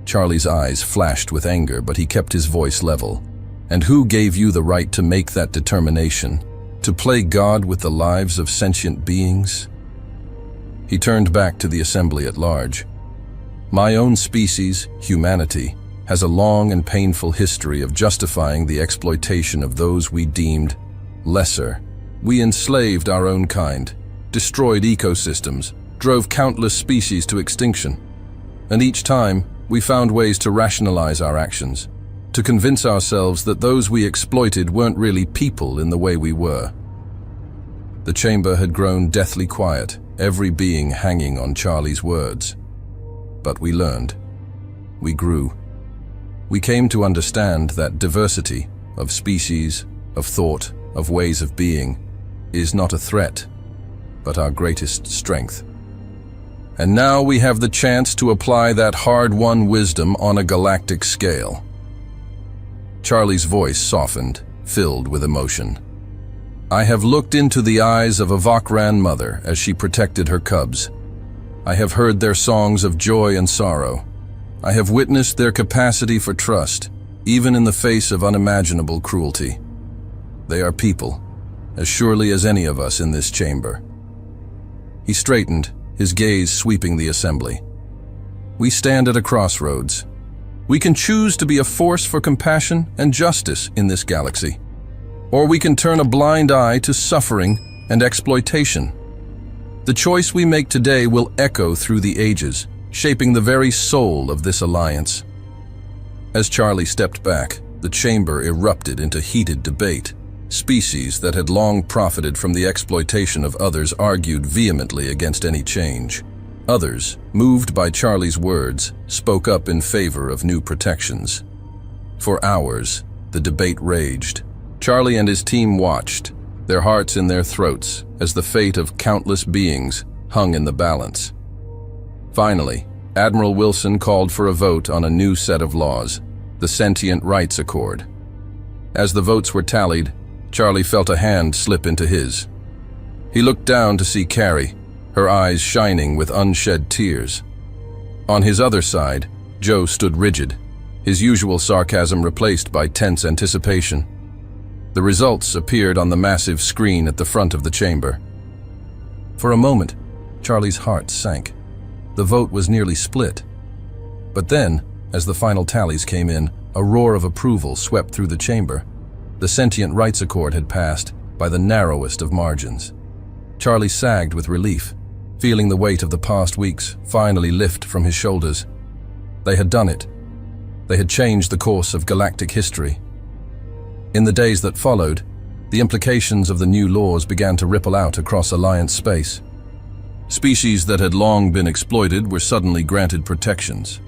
Charlie's eyes flashed with anger, but he kept his voice level. And who gave you the right to make that determination? To play God with the lives of sentient beings? He turned back to the assembly at large. My own species, humanity, has a long and painful history of justifying the exploitation of those we deemed lesser. We enslaved our own kind, destroyed ecosystems, drove countless species to extinction. And each time, we found ways to rationalize our actions, to convince ourselves that those we exploited weren't really people in the way we were. The chamber had grown deathly quiet, every being hanging on Charlie's words. But we learned. We grew. We came to understand that diversity of species, of thought, of ways of being is not a threat, but our greatest strength. And now we have the chance to apply that hard-won wisdom on a galactic scale. Charlie's voice softened, filled with emotion. I have looked into the eyes of a Vokran mother as she protected her cubs. I have heard their songs of joy and sorrow. I have witnessed their capacity for trust, even in the face of unimaginable cruelty. They are people, as surely as any of us in this chamber. He straightened, his gaze sweeping the assembly. We stand at a crossroads. We can choose to be a force for compassion and justice in this galaxy, or we can turn a blind eye to suffering and exploitation. The choice we make today will echo through the ages, shaping the very soul of this alliance. As Charlie stepped back, the chamber erupted into heated debate. Species that had long profited from the exploitation of others argued vehemently against any change. Others, moved by Charlie's words, spoke up in favor of new protections. For hours, the debate raged. Charlie and his team watched, their hearts in their throats, as the fate of countless beings hung in the balance. Finally, Admiral Wilson called for a vote on a new set of laws, the Sentient Rights Accord. As the votes were tallied, Charlie felt a hand slip into his. He looked down to see Carrie, her eyes shining with unshed tears. On his other side, Joe stood rigid, his usual sarcasm replaced by tense anticipation. The results appeared on the massive screen at the front of the chamber. For a moment, Charlie's heart sank. The vote was nearly split. But then, as the final tallies came in, a roar of approval swept through the chamber. The Sentient Rights Accord had passed by the narrowest of margins. Charlie sagged with relief, feeling the weight of the past weeks finally lift from his shoulders. They had done it. They had changed the course of galactic history. In the days that followed, the implications of the new laws began to ripple out across Alliance space. Species that had long been exploited were suddenly granted protections.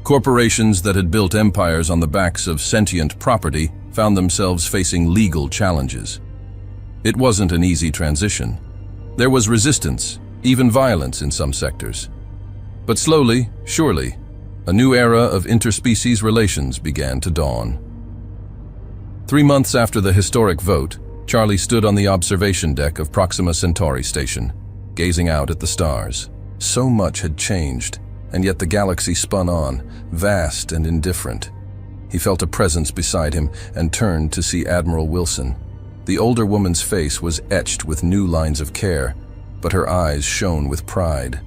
Corporations that had built empires on the backs of sentient property found themselves facing legal challenges. It wasn't an easy transition. There was resistance, even violence in some sectors. But slowly, surely, a new era of interspecies relations began to dawn. 3 months after the historic vote, Charlie stood on the observation deck of Proxima Centauri Station, gazing out at the stars. So much had changed, and yet the galaxy spun on, vast and indifferent. He felt a presence beside him and turned to see Admiral Wilson. The older woman's face was etched with new lines of care, but her eyes shone with pride.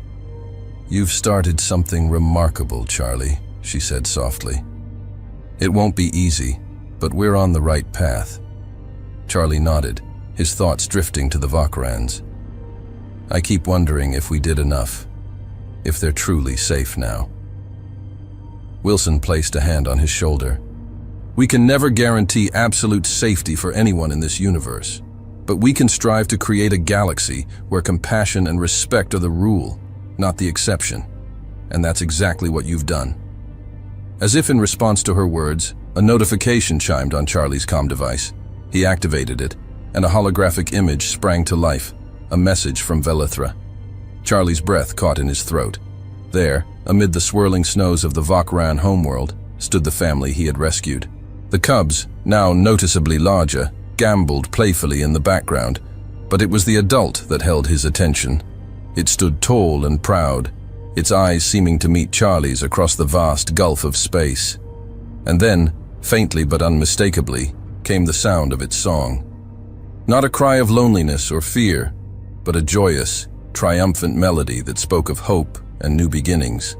"You've started something remarkable, Charlie," she said softly. "It won't be easy, but we're on the right path." Charlie nodded, his thoughts drifting to the Vokrans. "I keep wondering if we did enough, if they're truly safe now." Wilson placed a hand on his shoulder. "We can never guarantee absolute safety for anyone in this universe, but we can strive to create a galaxy where compassion and respect are the rule, not the exception. And that's exactly what you've done." As if in response to her words, a notification chimed on Charlie's comm device. He activated it, and a holographic image sprang to life, a message from Velithra. Charlie's breath caught in his throat. There, amid the swirling snows of the Vokran homeworld, stood the family he had rescued. The cubs, now noticeably larger, gambled playfully in the background, but it was the adult that held his attention. It stood tall and proud, its eyes seeming to meet Charlie's across the vast gulf of space. And then, faintly but unmistakably, came the sound of its song. Not a cry of loneliness or fear, but a joyous, triumphant melody that spoke of hope and new beginnings.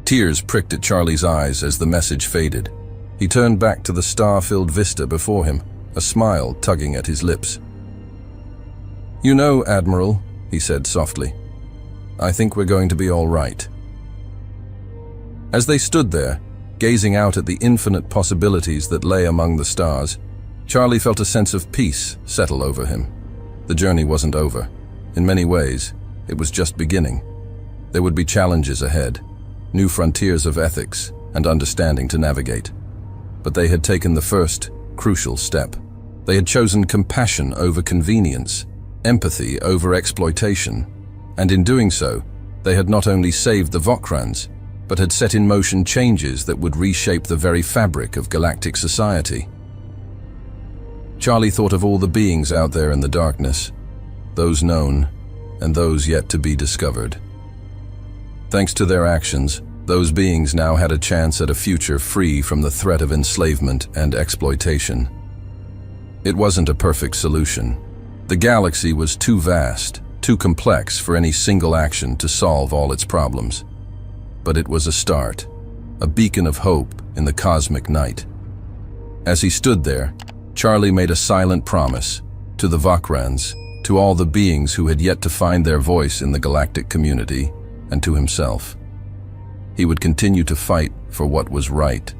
Tears pricked at Charlie's eyes as the message faded. He turned back to the star-filled vista before him, a smile tugging at his lips. "You know, Admiral," he said softly, "I think we're going to be all right." As they stood there, gazing out at the infinite possibilities that lay among the stars, Charlie felt a sense of peace settle over him. The journey wasn't over. In many ways, it was just beginning. There would be challenges ahead, new frontiers of ethics and understanding to navigate. But they had taken the first, crucial step. They had chosen compassion over convenience, empathy over exploitation, and in doing so, they had not only saved the Vokrans, but had set in motion changes that would reshape the very fabric of galactic society. Charlie thought of all the beings out there in the darkness, those known and those yet to be discovered. Thanks to their actions, those beings now had a chance at a future free from the threat of enslavement and exploitation. It wasn't a perfect solution. The galaxy was too vast, too complex for any single action to solve all its problems. But it was a start, a beacon of hope in the cosmic night. As he stood there, Charlie made a silent promise to the Vakrans, to all the beings who had yet to find their voice in the galactic community, and to himself. He would continue to fight for what was right,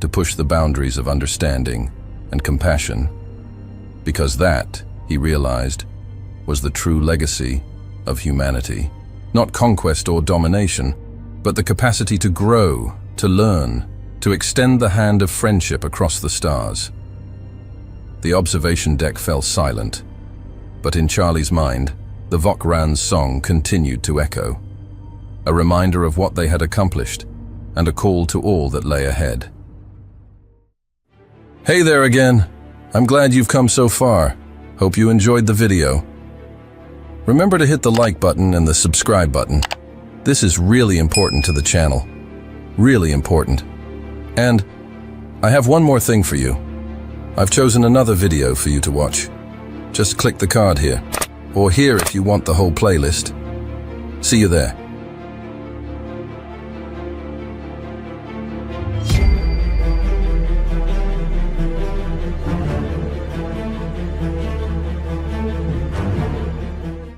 to push the boundaries of understanding and compassion, because that, he realized, was the true legacy of humanity. Not conquest or domination, but the capacity to grow, to learn, to extend the hand of friendship across the stars. The observation deck fell silent, but in Charlie's mind, the Vakrans' song continued to echo, a reminder of what they had accomplished, and a call to all that lay ahead. Hey there again! I'm glad you've come so far. Hope you enjoyed the video. Remember to hit the like button and the subscribe button. This is really important to the channel. Really important. And I have one more thing for you. I've chosen another video for you to watch. Just click the card here, or here if you want the whole playlist. See you there.